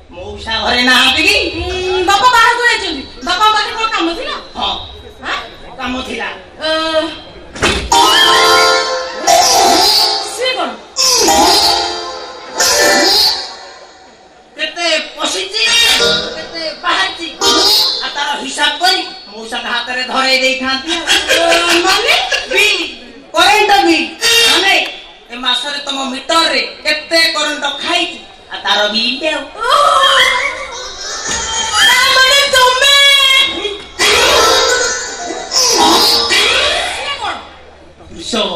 ମଉସା ଘରେ ନାହାନ୍ତି କି? ବାପା ବାହାରକୁ ଯାଇଛନ୍ତି। ବାପା ପାଖରେ କଣ କାମ ଥିଲା? ହଁ କାମ ଥିଲା। ସିଏ କଣ କେତେ ପଶିଛି କେତେ ବାହାରିଛି ଆଉ ତାର ହିସାବ କରି ମଉସାଙ୍କ ହାତରେ ଧରେଇ ଦେଇଥାନ୍ତି। ମାନେ ବିଲ୍ କରେଣ୍ଟ ବିଲ୍ ମାନେ ଏ ମାସରେ ତମ ମିଟରରେ କେତେ କରେଣ୍ଟ ଖାଇଛି ଆଉ ତାର ବିଲ୍ ଆଉ ମାନେ ତମେ ବୃଷଭ